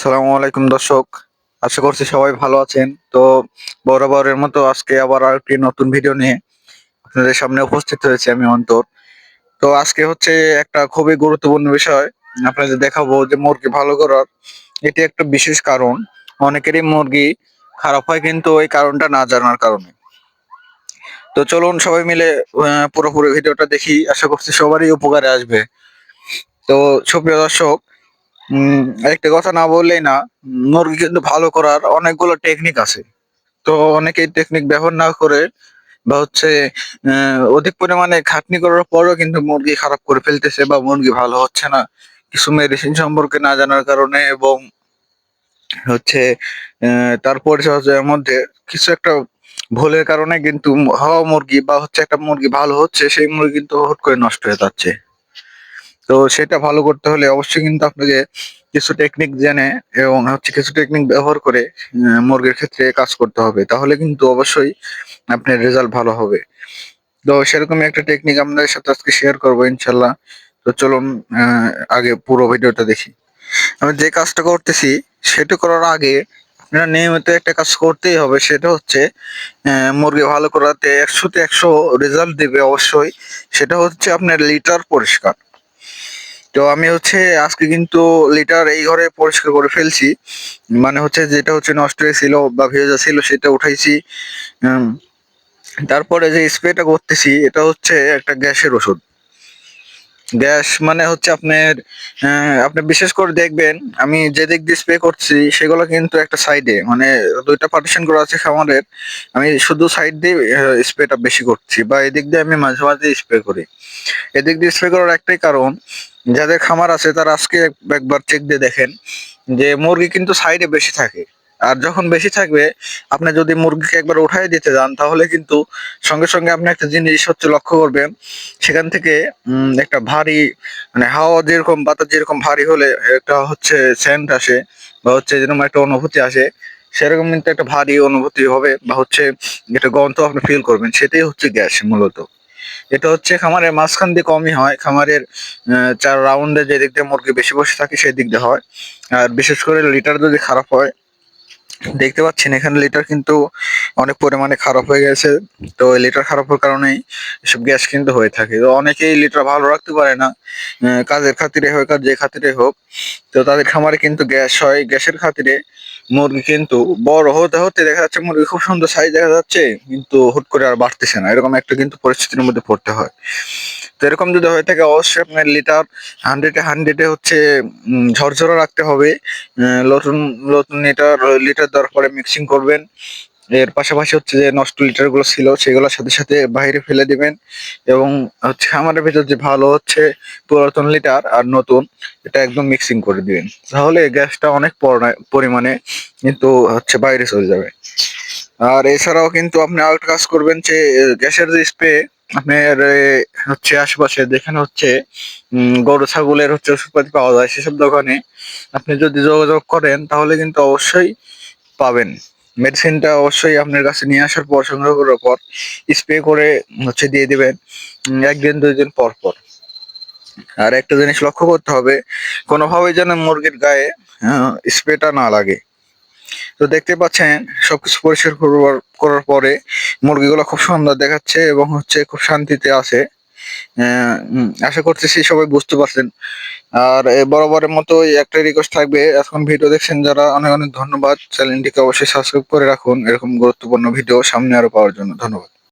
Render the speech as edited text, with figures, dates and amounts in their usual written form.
আসসালামু আলাইকুম দর্শক, আশা করছি সবাই ভালো আছেন। তো বরাবরের মতো আজকে আবার আরেকটি নতুন ভিডিও নিয়ে আপনাদের সামনে উপস্থিত হয়েছি আমি অন্তর। তো আজকে হচ্ছে একটা খুবই গুরুত্বপূর্ণ বিষয় আপনাদের দেখাবো যে মুরগি ভালো করার এটি একটা বিশেষ কারণ। অনেকেরই মুরগি খারাপ হয় কিন্তু ওই কারণটা না জানার কারণে। তো চলুন সবাই মিলে পুরোপুরি ভিডিওটা দেখি, আশা করছি সবারই উপকারে আসবে। তো সুপ্রিয় দর্শক, একটা কথা না বললেই না, মুরগি কিন্তু ভালো করার অনেকগুলো টেকনিক আছে। তো অনেকেই টেকনিক ব্যবহার না করে বা হচ্ছে অধিক পরিমাণে খাটনি করার পরেও কিন্তু মুরগি খারাপ করে ফেলতেছে বা মুরগি ভালো হচ্ছে না। কিছু মেডিসিন সম্পর্কে না জানার কারণে এবং হচ্ছে তার পরিচর্যার মধ্যে কিছু একটা ভুলের কারণে কিন্তু হওয়া মুরগি বা হচ্ছে একটা মুরগি ভালো হচ্ছে সেই মুরগি কিন্তু হুট করে নষ্ট হয়ে যাচ্ছে। তো সেটা ভালো করতে হলে অবশ্যই কিন্তু আপনাকে কিছু টেকনিক জেনে এবং হচ্ছে কিছু টেকনিক ব্যবহার করে মুরগির ক্ষেত্রে কাজ করতে হবে। তাহলে কিন্তু অবশ্যই আপনার রেজাল্ট ভালো হবে। তো সেরকমই একটা টেকনিক আপনাদের সাথে আজকে শেয়ার করবো ইনশাল্লাহ। তো চলুন আগে পুরো ভিডিওটা দেখি। আমি যে কাজটা করতেছি সেটা করার আগে আপনারা নিয়মিত একটা কাজ করতেই হবে, সেটা হচ্ছে মুরগি ভালো করাতে 100-তে 100 রেজাল্ট দেবে অবশ্যই। সেটা হচ্ছে আপনার লিটার পরিষ্কার। তো আমি হচ্ছে আজকে কিন্তু লিটার এই ঘরে পরিষ্কার করে ফেলছি। মানে হচ্ছে যেটা হচ্ছে নষ্ট হয়েছিল বা ভেজা ছিল সেটা উঠাইছি। উম, তারপরে যে স্প্রেটা করতেছি এটা হচ্ছে একটা গ্যাসের ওষুধ। গ্যাস মানে হচ্ছে আপনার আপনি বিশেষ করে দেখবেন আমি যে দিক দিয়ে স্প্রে করছি সেগুলো কিন্তু একটা সাইডে, মানে দুইটা পার্টিশন করা আছে খামারের। আমি শুধু সাইড দিয়ে স্প্রেটা বেশি করছি বা এদিক দিয়ে আমি মাঝে মাঝে স্প্রে করি। এদিক দিয়ে স্প্রে করার একটাই কারণ, যাদের খামার আছে তারা আজকে একবার চেক দিয়ে দেখেন যে মুরগি কিন্তু সাইডে বেশি থাকে। আর যখন বেশি থাকবে আপনি যদি মুরগিকে একবার উঠাই দিতে যান তাহলে কিন্তু সঙ্গে সঙ্গে আপনি একটা জিনিস হচ্ছে লক্ষ্য করবেন, সেখান থেকে একটা ভারী, মানে হাওয়া যেরকম বাতাস যেরকম ভারী হলে একটা হচ্ছে সেন্ট আসে বা হচ্ছে যেরকম একটা অনুভূতি আসে, সেরকম কিন্তু একটা ভারী অনুভূতি হবে বা হচ্ছে একটা গন্ধ আপনি ফিল করবেন, সেটাই হচ্ছে গ্যাস মূলত। এটা হচ্ছে খামারের মাঝখান দিয়ে কমই হয়, খামারের 4 রাউন্ডে যে দিক দিয়ে মুরগি বেশি বসে থাকে সেই দিক দিয়ে হয়। আর বিশেষ করে লিটার যদি খারাপ হয়, দেখতে পাচ্ছেন এখানে লিটার কিন্তু অনেক পরিমাণে খারাপ হয়ে গেছে। তো লিটার খারাপ হওয়ার কারণেই এসব গ্যাস কিন্তু হয়ে থাকে। তো অনেকেই লিটার ভালো রাখতে পারে না, কাজের খাতিরে হোক আর যে খাতিরে হোক। তো তাদের খামারে কিন্তু গ্যাস হয়, গ্যাসের খাতিরে মুরগি কিন্তু বড় হতে হতে দেখা যাচ্ছে মুরগি খুব সুন্দর সাইজ দেখা যাচ্ছে কিন্তু হুট করে আর বাড়তেছে না, এরকম একটা কিন্তু পরিস্থিতির মধ্যে পড়তে হয়। তো এরকম যদি হয়ে থাকে অবশ্যই আপনার লিটার 100-এ হচ্ছে ঝরঝরা রাখতে হবে। নতুন নতুন লিটার লিটার দেওয়ার পরে মিক্সিং করবেন। এর পাশাপাশি হচ্ছে যে নষ্ট লিটার গুলো ছিল সেগুলোর সাথে সাথে বাইরে ফেলে দিবেন এবং হচ্ছে খামারের ভিতর যে ভালো হচ্ছে পুরাতন লিটার আর নতুন এটা একদম মিক্সিং করে দিবেন, তাহলে গ্যাসটা অনেক পরিমাণে কিন্তু হচ্ছে বাইরে চলে যাবে। আর এছাড়াও কিন্তু আপনি আরেকটা কাজ করবেন যে গ্যাসের যে স্প্রে আপনার হচ্ছে আশেপাশে যেখানে হচ্ছে গরু ছাগলের হচ্ছে ওষুধপাতি পাওয়া যায় সেসব দোকানে আপনি যদি যোগাযোগ করেন তাহলে কিন্তু অবশ্যই পাবেন। মেডিসিনটা অবশ্যই আপনার কাছে নিয়ে আসার পর সংগ্রহ করার পর স্প্রে করে হচ্ছে দিয়ে দিবেন 1 দিন 2 দিন পর পর। আর একটা জিনিস লক্ষ্য করতে হবে, কোনোভাবেই যেন মুরগির গায়ে স্প্রেটা না লাগে। তো দেখতে পাচ্ছেন সবকিছু পরিষ্কার করার পরে মুরগিগুলো খুব সুন্দর দেখাচ্ছে এবং হচ্ছে খুব শান্তিতে আছে। আশা করতেছি সবাই বুঝতে পারছেন। আর বরাবরের মতো একটা রিকোয়েস্ট থাকবে, এখন ভিডিও দেখছেন যারা অনেক অনেক ধন্যবাদ। চ্যানেলটিকে অবশ্যই সাবস্ক্রাইব করে রাখুন এরকম গুরুত্বপূর্ণ ভিডিও সামনে আরো পাওয়ার জন্য। ধন্যবাদ।